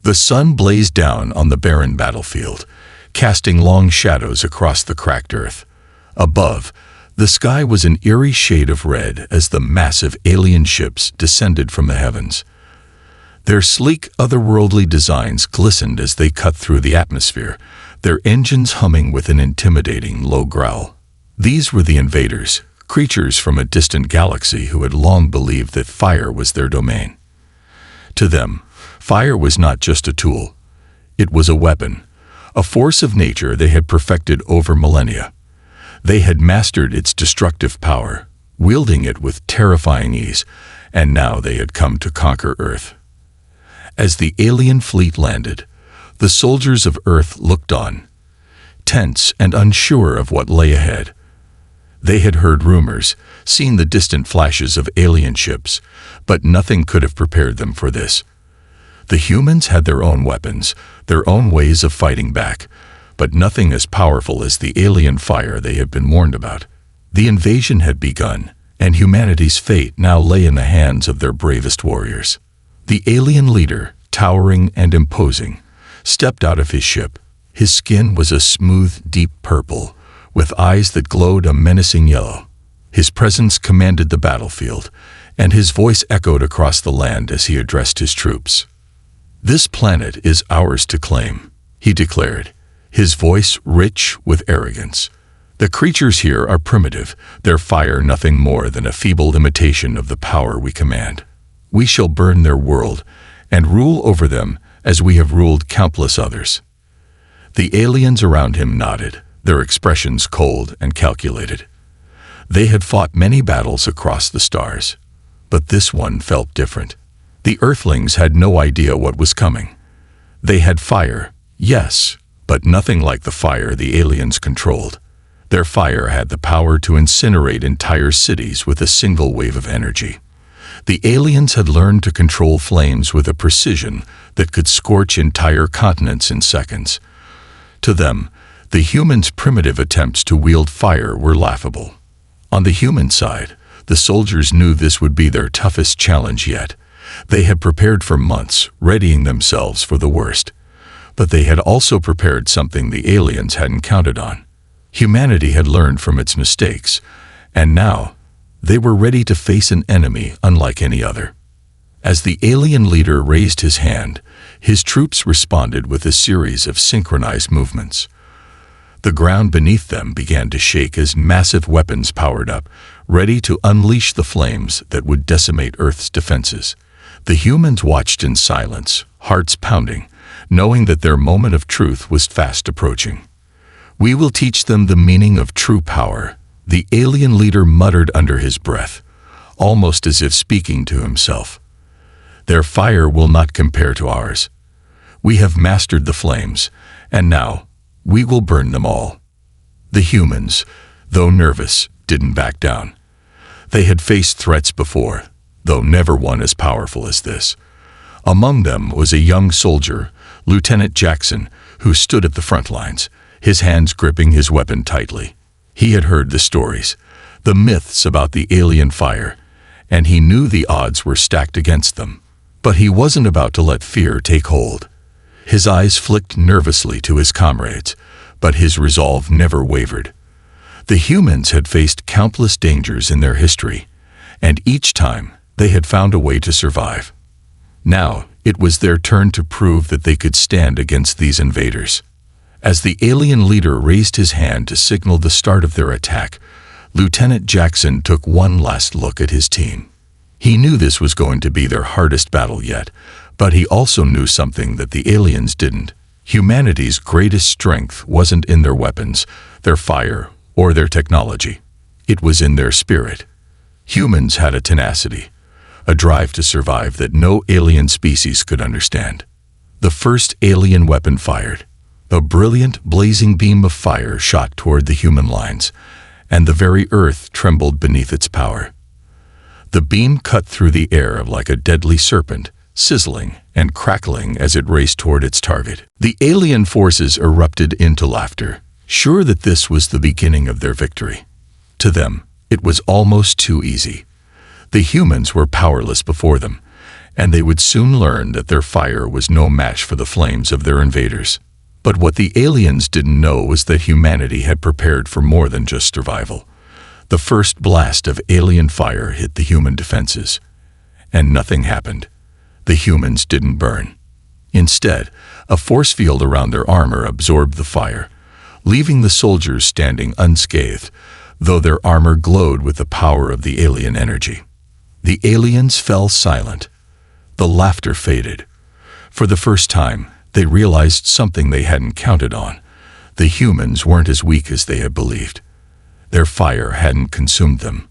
The sun blazed down on the barren battlefield, casting long shadows across the cracked earth. Above, the sky was an eerie shade of red as the massive alien ships descended from the heavens. Their sleek, otherworldly designs glistened as they cut through the atmosphere, their engines humming with an intimidating low growl. These were the invaders, creatures from a distant galaxy who had long believed that fire was their domain. To them, fire was not just a tool. It was a weapon, a force of nature they had perfected over millennia. They had mastered its destructive power, wielding it with terrifying ease, and now they had come to conquer Earth. As the alien fleet landed, the soldiers of Earth looked on, tense and unsure of what lay ahead. They had heard rumors, seen the distant flashes of alien ships, but nothing could have prepared them for this. The humans had their own weapons, their own ways of fighting back, but nothing as powerful as the alien fire they had been warned about. The invasion had begun, and humanity's fate now lay in the hands of their bravest warriors. The alien leader, towering and imposing, stepped out of his ship. His skin was a smooth, deep purple, with eyes that glowed a menacing yellow. His presence commanded the battlefield, and his voice echoed across the land as he addressed his troops. "This planet is ours to claim," he declared, his voice rich with arrogance. "The creatures here are primitive, their fire nothing more than a feeble imitation of the power we command. We shall burn their world and rule over them as we have ruled countless others." The aliens around him nodded, their expressions cold and calculated. They had fought many battles across the stars, but this one felt different. The Earthlings had no idea what was coming. They had fire, yes, but nothing like the fire the aliens controlled. Their fire had the power to incinerate entire cities with a single wave of energy. The aliens had learned to control flames with a precision that could scorch entire continents in seconds. To them, the humans' primitive attempts to wield fire were laughable. On the human side, the soldiers knew this would be their toughest challenge yet. They had prepared for months, readying themselves for the worst. But they had also prepared something the aliens hadn't counted on. Humanity had learned from its mistakes, and now they were ready to face an enemy unlike any other. As the alien leader raised his hand, his troops responded with a series of synchronized movements. The ground beneath them began to shake as massive weapons powered up, ready to unleash the flames that would decimate Earth's defenses. The humans watched in silence, hearts pounding, knowing that their moment of truth was fast approaching. "We will teach them the meaning of true power," the alien leader muttered under his breath, almost as if speaking to himself. "Their fire will not compare to ours. We have mastered the flames, and now we will burn them all." The humans, though nervous, didn't back down. They had faced threats before, though never one as powerful as this. Among them was a young soldier, Lieutenant Jackson, who stood at the front lines, his hands gripping his weapon tightly. He had heard the stories, the myths about the alien fire, and he knew the odds were stacked against them. But he wasn't about to let fear take hold. His eyes flicked nervously to his comrades, but his resolve never wavered. The humans had faced countless dangers in their history, and each time they had found a way to survive. Now it was their turn to prove that they could stand against these invaders. As the alien leader raised his hand to signal the start of their attack, Lieutenant Jackson took one last look at his team. He knew this was going to be their hardest battle yet, but he also knew something that the aliens didn't. Humanity's greatest strength wasn't in their weapons, their fire, or their technology. It was in their spirit. Humans had a tenacity, a drive to survive that no alien species could understand. The first alien weapon fired. A brilliant, blazing beam of fire shot toward the human lines, and the very earth trembled beneath its power. The beam cut through the air like a deadly serpent, sizzling and crackling as it raced toward its target. The alien forces erupted into laughter, sure that this was the beginning of their victory. To them, it was almost too easy. The humans were powerless before them, and they would soon learn that their fire was no match for the flames of their invaders. But what the aliens didn't know was that humanity had prepared for more than just survival. The first blast of alien fire hit the human defenses, and nothing happened. The humans didn't burn. Instead, a force field around their armor absorbed the fire, leaving the soldiers standing unscathed, though their armor glowed with the power of the alien energy. The aliens fell silent. The laughter faded. For the first time, they realized something they hadn't counted on. The humans weren't as weak as they had believed. Their fire hadn't consumed them.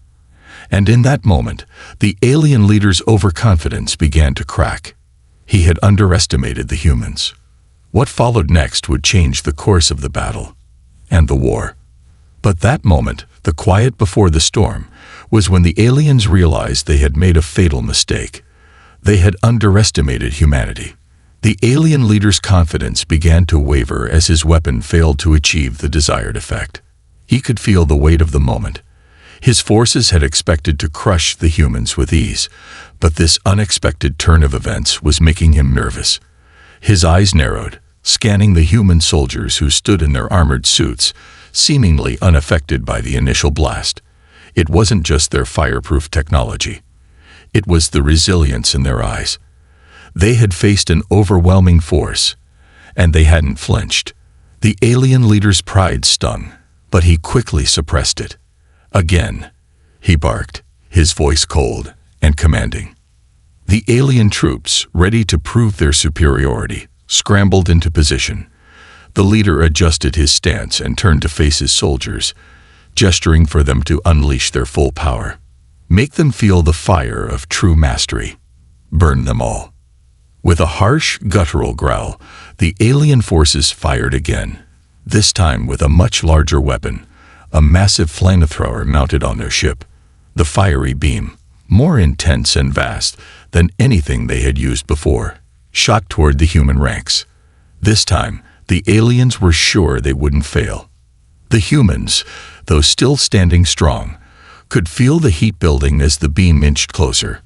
And in that moment, the alien leader's overconfidence began to crack. He had underestimated the humans. What followed next would change the course of the battle and the war. But that moment, the quiet before the storm, was when the aliens realized they had made a fatal mistake. They had underestimated humanity. The alien leader's confidence began to waver as his weapon failed to achieve the desired effect. He could feel the weight of the moment. His forces had expected to crush the humans with ease, but this unexpected turn of events was making him nervous. His eyes narrowed, scanning the human soldiers who stood in their armored suits, seemingly unaffected by the initial blast. It wasn't just their fireproof technology. It was the resilience in their eyes. They had faced an overwhelming force, and they hadn't flinched. The alien leader's pride stung, but he quickly suppressed it. Again, he barked, his voice cold and commanding. The alien troops, ready to prove their superiority, scrambled into position. The leader adjusted his stance and turned to face his soldiers, gesturing for them to unleash their full power. Make them feel the fire of true mastery. Burn them all. With a harsh, guttural growl, the alien forces fired again, this time with a much larger weapon, a massive flamethrower mounted on their ship. The fiery beam, more intense and vast than anything they had used before, shot toward the human ranks. This time, the aliens were sure they wouldn't fail. The humans, though still standing strong, could feel the heat building as the beam inched closer.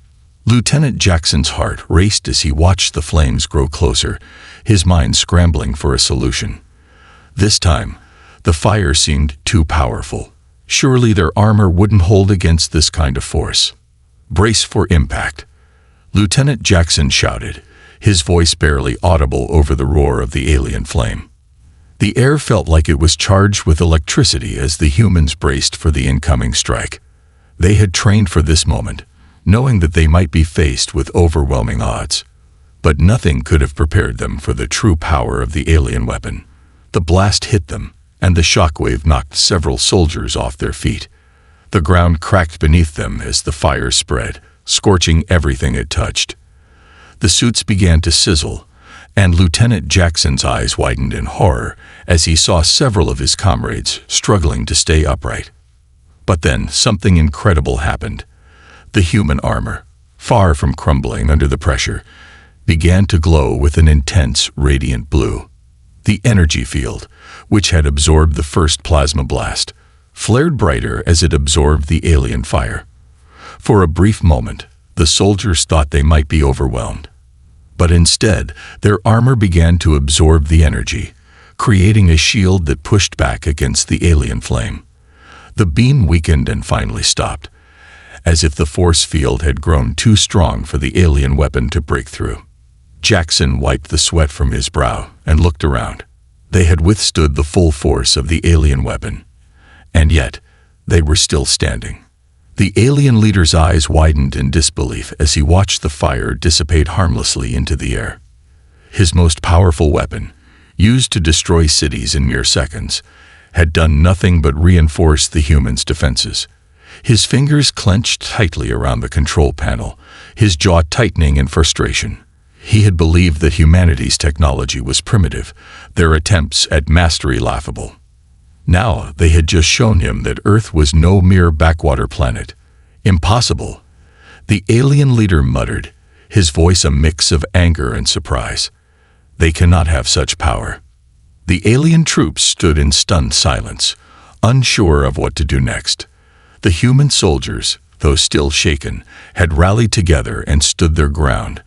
Lieutenant Jackson's heart raced as he watched the flames grow closer, his mind scrambling for a solution. This time, the fire seemed too powerful. Surely their armor wouldn't hold against this kind of force. Brace for impact. Lieutenant Jackson shouted, his voice barely audible over the roar of the alien flame. The air felt like it was charged with electricity as the humans braced for the incoming strike. They had trained for this moment, knowing that they might be faced with overwhelming odds. But nothing could have prepared them for the true power of the alien weapon. The blast hit them, and the shockwave knocked several soldiers off their feet. The ground cracked beneath them as the fire spread, scorching everything it touched. The suits began to sizzle, and Lieutenant Jackson's eyes widened in horror as he saw several of his comrades struggling to stay upright. But then something incredible happened. The human armor, far from crumbling under the pressure, began to glow with an intense, radiant blue. The energy field, which had absorbed the first plasma blast, flared brighter as it absorbed the alien fire. For a brief moment, the soldiers thought they might be overwhelmed. But instead, their armor began to absorb the energy, creating a shield that pushed back against the alien flame. The beam weakened and finally stopped, as if the force field had grown too strong for the alien weapon to break through. Jackson wiped the sweat from his brow and looked around. They had withstood the full force of the alien weapon, and yet they were still standing. The alien leader's eyes widened in disbelief as he watched the fire dissipate harmlessly into the air. His most powerful weapon, used to destroy cities in mere seconds, had done nothing but reinforce the humans' defenses. His fingers clenched tightly around the control panel, his jaw tightening in frustration. He had believed that humanity's technology was primitive, their attempts at mastery laughable. Now they had just shown him that Earth was no mere backwater planet. Impossible. The alien leader muttered, his voice a mix of anger and surprise. They cannot have such power. The alien troops stood in stunned silence, unsure of what to do next. The human soldiers, though still shaken, had rallied together and stood their ground,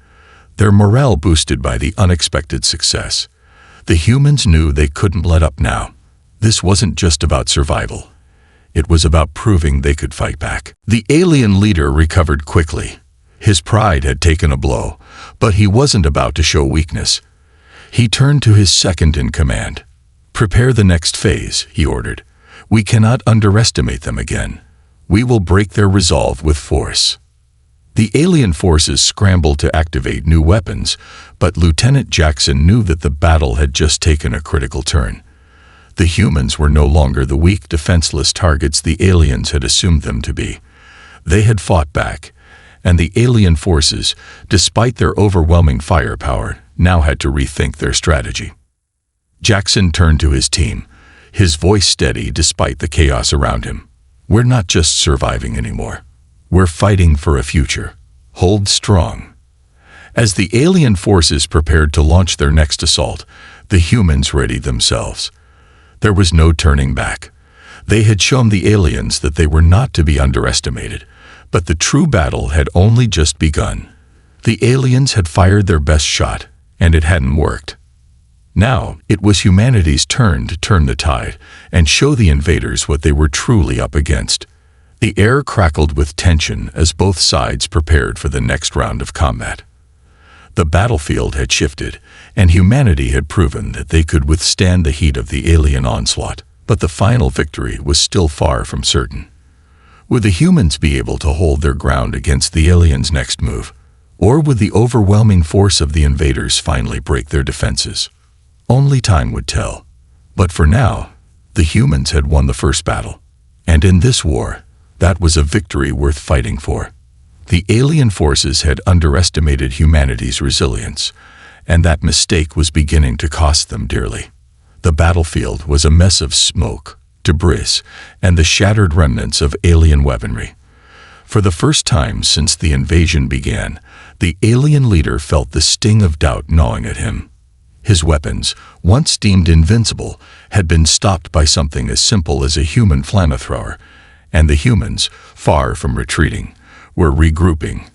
their morale boosted by the unexpected success. The humans knew they couldn't let up now. This wasn't just about survival. It was about proving they could fight back. The alien leader recovered quickly. His pride had taken a blow, but he wasn't about to show weakness. He turned to his second in command. "Prepare the next phase," he ordered. "We cannot underestimate them again. We will break their resolve with force." The alien forces scrambled to activate new weapons, but Lieutenant Jackson knew that the battle had just taken a critical turn. The humans were no longer the weak, defenseless targets the aliens had assumed them to be. They had fought back, and the alien forces, despite their overwhelming firepower, now had to rethink their strategy. Jackson turned to his team, his voice steady despite the chaos around him. "We're not just surviving anymore. We're fighting for a future. Hold strong." As the alien forces prepared to launch their next assault, the humans readied themselves. There was no turning back. They had shown the aliens that they were not to be underestimated, but the true battle had only just begun. The aliens had fired their best shot, and it hadn't worked. Now, it was humanity's turn to turn the tide and show the invaders what they were truly up against. The air crackled with tension as both sides prepared for the next round of combat. The battlefield had shifted, and humanity had proven that they could withstand the heat of the alien onslaught, but the final victory was still far from certain. Would the humans be able to hold their ground against the aliens' next move? Or would the overwhelming force of the invaders finally break their defenses? Only time would tell. But for now, the humans had won the first battle. And in this war, that was a victory worth fighting for. The alien forces had underestimated humanity's resilience, and that mistake was beginning to cost them dearly. The battlefield was a mess of smoke, debris, and the shattered remnants of alien weaponry. For the first time since the invasion began, the alien leader felt the sting of doubt gnawing at him. His weapons, once deemed invincible, had been stopped by something as simple as a human flamethrower, and the humans, far from retreating, were regrouping,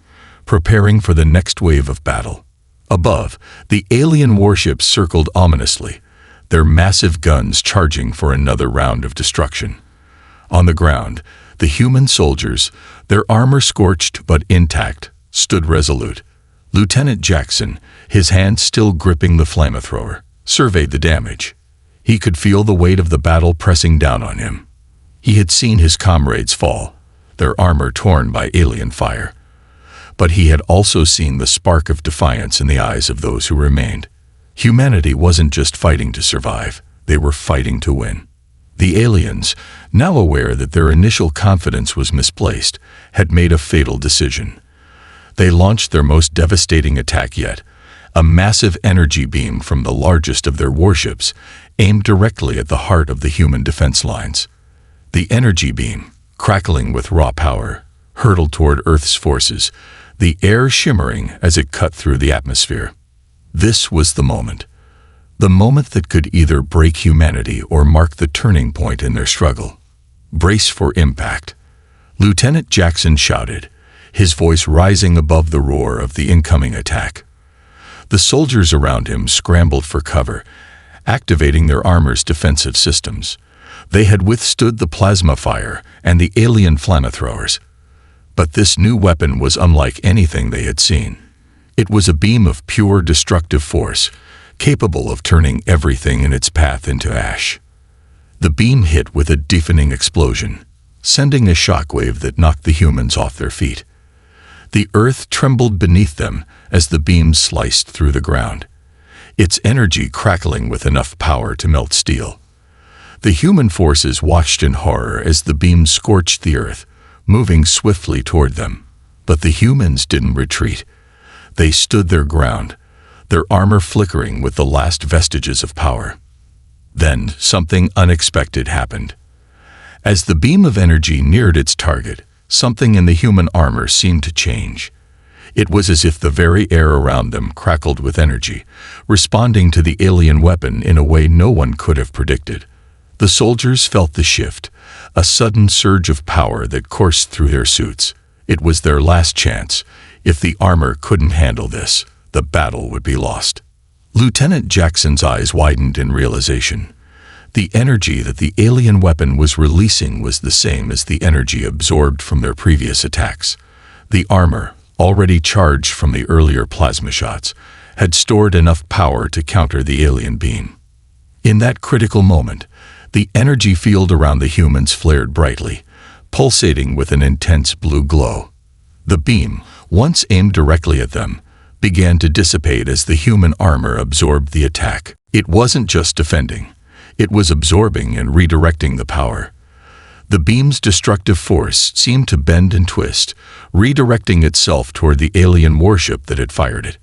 preparing for the next wave of battle. Above, the alien warships circled ominously, their massive guns charging for another round of destruction. On the ground, the human soldiers, their armor scorched but intact, stood resolute. Lieutenant Jackson, his hand still gripping the flamethrower, surveyed the damage. He could feel the weight of the battle pressing down on him. He had seen his comrades fall, their armor torn by alien fire. But he had also seen the spark of defiance in the eyes of those who remained. Humanity wasn't just fighting to survive, they were fighting to win. The aliens, now aware that their initial confidence was misplaced, had made a fatal decision. They launched their most devastating attack yet, a massive energy beam from the largest of their warships, aimed directly at the heart of the human defense lines. The energy beam, crackling with raw power, hurtled toward Earth's forces, the air shimmering as it cut through the atmosphere. This was the moment that could either break humanity or mark the turning point in their struggle. "Brace for impact," Lieutenant Jackson shouted, his voice rising above the roar of the incoming attack. The soldiers around him scrambled for cover, activating their armor's defensive systems. They had withstood the plasma fire and the alien flamethrowers. But this new weapon was unlike anything they had seen. It was a beam of pure destructive force, capable of turning everything in its path into ash. The beam hit with a deafening explosion, sending a shockwave that knocked the humans off their feet. The earth trembled beneath them as the beam sliced through the ground, its energy crackling with enough power to melt steel. The human forces watched in horror as the beam scorched the earth, moving swiftly toward them. But the humans didn't retreat. They stood their ground, their armor flickering with the last vestiges of power. Then something unexpected happened. As the beam of energy neared its target, something in the human armor seemed to change. It was as if the very air around them crackled with energy, responding to the alien weapon in a way no one could have predicted. The soldiers felt the shift, a sudden surge of power that coursed through their suits. It was their last chance. If the armor couldn't handle this, the battle would be lost. Lieutenant Jackson's eyes widened in realization. The energy that the alien weapon was releasing was the same as the energy absorbed from their previous attacks. The armor, already charged from the earlier plasma shots, had stored enough power to counter the alien beam. In that critical moment, the energy field around the humans flared brightly, pulsating with an intense blue glow. The beam, once aimed directly at them, began to dissipate as the human armor absorbed the attack. It wasn't just defending. It was absorbing and redirecting the power. The beam's destructive force seemed to bend and twist, redirecting itself toward the alien warship that had fired it.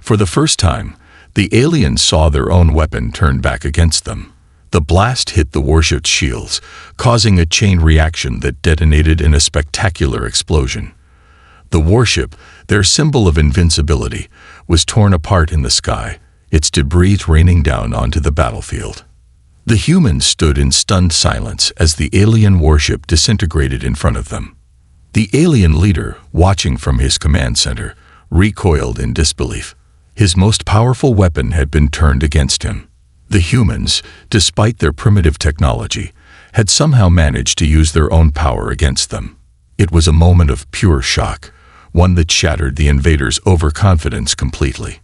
For the first time, the aliens saw their own weapon turn back against them. The blast hit the warship's shields, causing a chain reaction that detonated in a spectacular explosion. The warship, their symbol of invincibility, was torn apart in the sky, its debris raining down onto the battlefield. The humans stood in stunned silence as the alien warship disintegrated in front of them. The alien leader, watching from his command center, recoiled in disbelief. His most powerful weapon had been turned against him. The humans, despite their primitive technology, had somehow managed to use their own power against them. It was a moment of pure shock, one that shattered the invaders' overconfidence completely.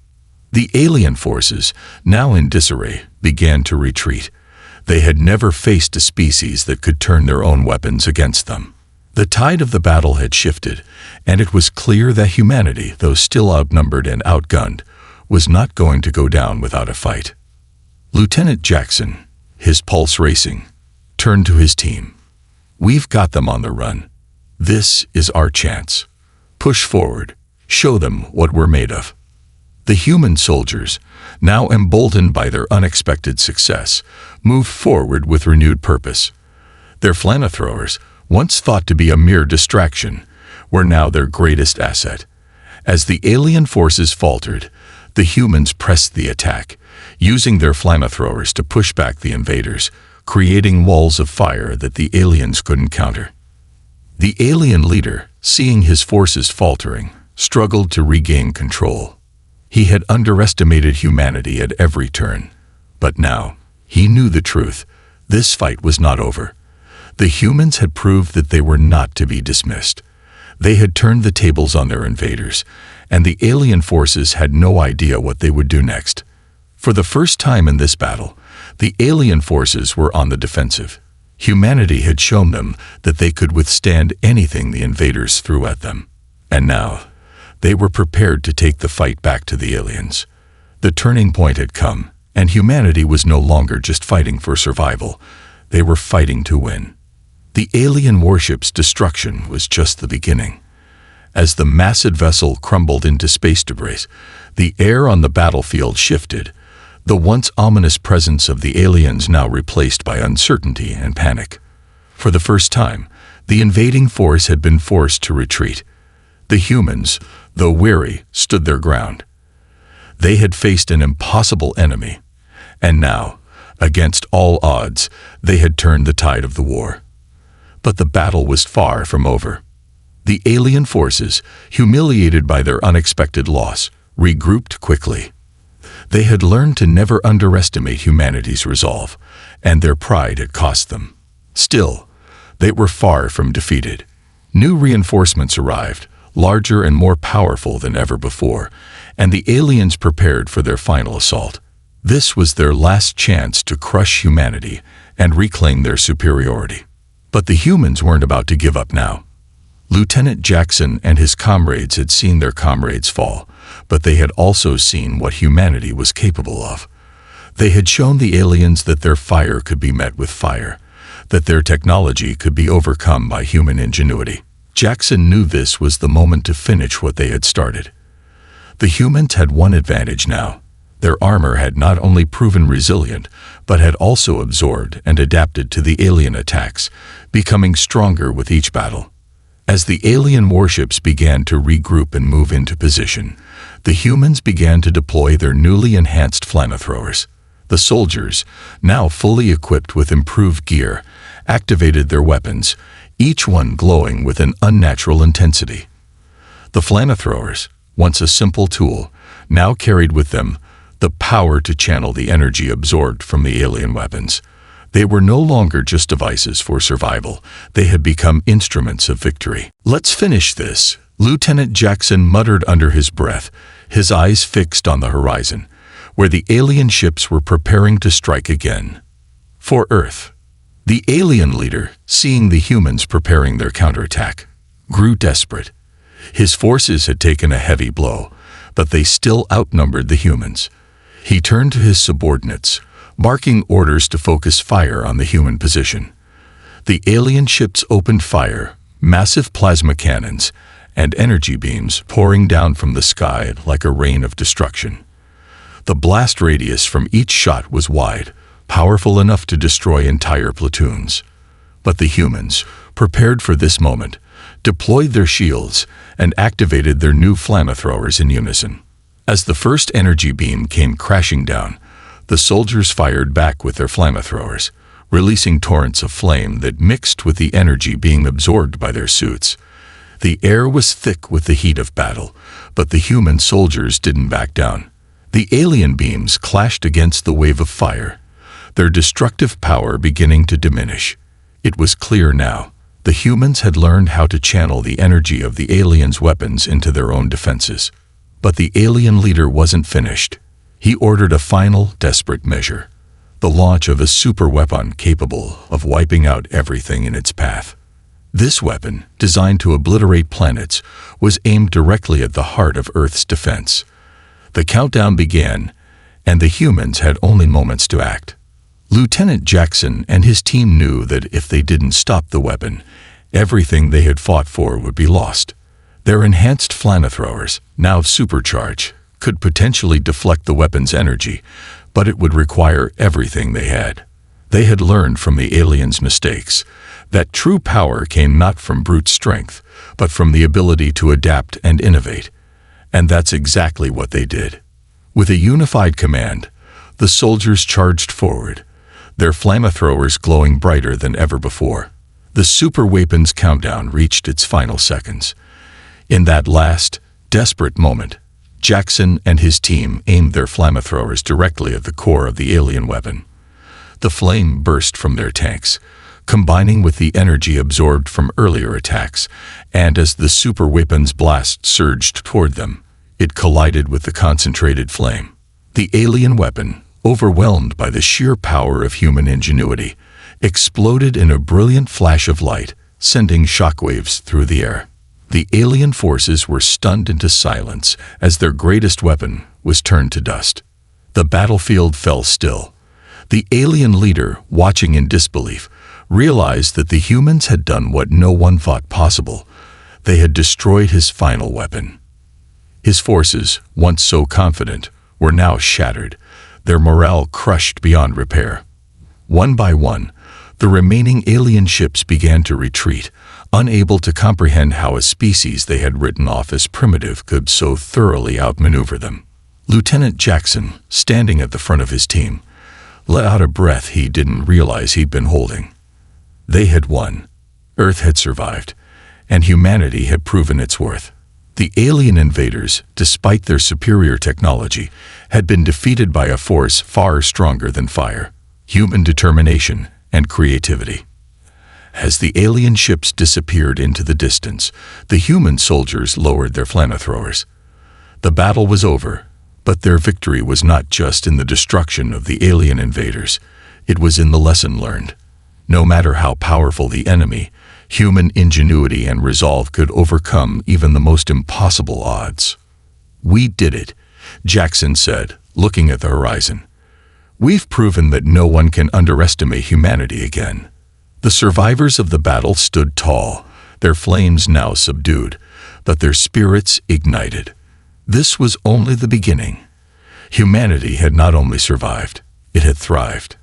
The alien forces, now in disarray, began to retreat. They had never faced a species that could turn their own weapons against them. The tide of the battle had shifted, and it was clear that humanity, though still outnumbered and outgunned, was not going to go down without a fight. Lieutenant Jackson, his pulse racing, turned to his team. "We've got them on the run. This is our chance. Push forward. Show them what we're made of." The human soldiers, now emboldened by their unexpected success, moved forward with renewed purpose. Their flamethrowers, once thought to be a mere distraction, were now their greatest asset. As the alien forces faltered, the humans pressed the attack, using their flamethrowers to push back the invaders, creating walls of fire that the aliens couldn't counter. The alien leader, seeing his forces faltering, struggled to regain control. He had underestimated humanity at every turn. But now, he knew the truth. This fight was not over. The humans had proved that they were not to be dismissed. They had turned the tables on their invaders, and the alien forces had no idea what they would do next. For the first time in this battle, the alien forces were on the defensive. Humanity had shown them that they could withstand anything the invaders threw at them. And now, they were prepared to take the fight back to the aliens. The turning point had come, and humanity was no longer just fighting for survival. They were fighting to win. The alien warship's destruction was just the beginning. As the massive vessel crumbled into space debris, the air on the battlefield shifted, the once ominous presence of the aliens now replaced by uncertainty and panic. For the first time, the invading force had been forced to retreat. The humans, though weary, stood their ground. They had faced an impossible enemy, and now, against all odds, they had turned the tide of the war. But the battle was far from over. The alien forces, humiliated by their unexpected loss, regrouped quickly. They had learned to never underestimate humanity's resolve, and their pride had cost them. Still, they were far from defeated. New reinforcements arrived, larger and more powerful than ever before, and the aliens prepared for their final assault. This was their last chance to crush humanity and reclaim their superiority. But the humans weren't about to give up now. Lieutenant Jackson and his comrades had seen their comrades fall, but they had also seen what humanity was capable of. They had shown the aliens that their fire could be met with fire, that their technology could be overcome by human ingenuity. Jackson knew this was the moment to finish what they had started. The humans had one advantage now. Their armor had not only proven resilient, but had also absorbed and adapted to the alien attacks, becoming stronger with each battle. As the alien warships began to regroup and move into position, the humans began to deploy their newly enhanced flamethrowers. The soldiers, now fully equipped with improved gear, activated their weapons, each one glowing with an unnatural intensity. The flamethrowers, once a simple tool, now carried with them the power to channel the energy absorbed from the alien weapons. They were no longer just devices for survival. They had become instruments of victory. "Let's finish this," Lieutenant Jackson muttered under his breath, his eyes fixed on the horizon, where the alien ships were preparing to strike again. For Earth. The alien leader, seeing the humans preparing their counterattack, grew desperate. His forces had taken a heavy blow, but they still outnumbered the humans. He turned to his subordinates, barking orders to focus fire on the human position. The alien ships opened fire, massive plasma cannons, and energy beams pouring down from the sky like a rain of destruction. The blast radius from each shot was wide, powerful enough to destroy entire platoons. But the humans, prepared for this moment, deployed their shields and activated their new flamethrowers in unison. As the first energy beam came crashing down, the soldiers fired back with their flamethrowers, releasing torrents of flame that mixed with the energy being absorbed by their suits. The air was thick with the heat of battle, but the human soldiers didn't back down. The alien beams clashed against the wave of fire, their destructive power beginning to diminish. It was clear now. The humans had learned how to channel the energy of the aliens' weapons into their own defenses. But the alien leader wasn't finished. He ordered a final, desperate measure: the launch of a super weapon capable of wiping out everything in its path. This weapon, designed to obliterate planets, was aimed directly at the heart of Earth's defense. The countdown began, and the humans had only moments to act. Lieutenant Jackson and his team knew that if they didn't stop the weapon, everything they had fought for would be lost. Their enhanced flamethrowers, now supercharged, could potentially deflect the weapon's energy, but it would require everything they had. They had learned from the aliens' mistakes that true power came not from brute strength, but from the ability to adapt and innovate. And that's exactly what they did. With a unified command, the soldiers charged forward, their flamethrowers glowing brighter than ever before. The super weapon's countdown reached its final seconds. In that last, desperate moment, Jackson and his team aimed their flamethrowers directly at the core of the alien weapon. The flame burst from their tanks, combining with the energy absorbed from earlier attacks, and as the super weapon's blast surged toward them, it collided with the concentrated flame. The alien weapon, overwhelmed by the sheer power of human ingenuity, exploded in a brilliant flash of light, sending shockwaves through the air. The alien forces were stunned into silence as their greatest weapon was turned to dust. The battlefield fell still. The alien leader, watching in disbelief, realized that the humans had done what no one thought possible. They had destroyed his final weapon. His forces, once so confident, were now shattered, their morale crushed beyond repair. One by one, the remaining alien ships began to retreat, unable to comprehend how a species they had written off as primitive could so thoroughly outmaneuver them. Lieutenant Jackson, standing at the front of his team, let out a breath he didn't realize he'd been holding. They had won. Earth had survived, and humanity had proven its worth. The alien invaders, despite their superior technology, had been defeated by a force far stronger than fire, human determination and creativity. As the alien ships disappeared into the distance, the human soldiers lowered their flamethrowers. The battle was over, but their victory was not just in the destruction of the alien invaders. It was in the lesson learned. No matter how powerful the enemy, human ingenuity and resolve could overcome even the most impossible odds. "We did it," Jackson said, looking at the horizon. "We've proven that no one can underestimate humanity again." The survivors of the battle stood tall, their flames now subdued, but their spirits ignited. This was only the beginning. Humanity had not only survived, it had thrived.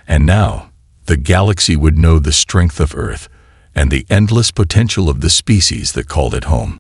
And now, the galaxy would know the strength of Earth and the endless potential of the species that called it home.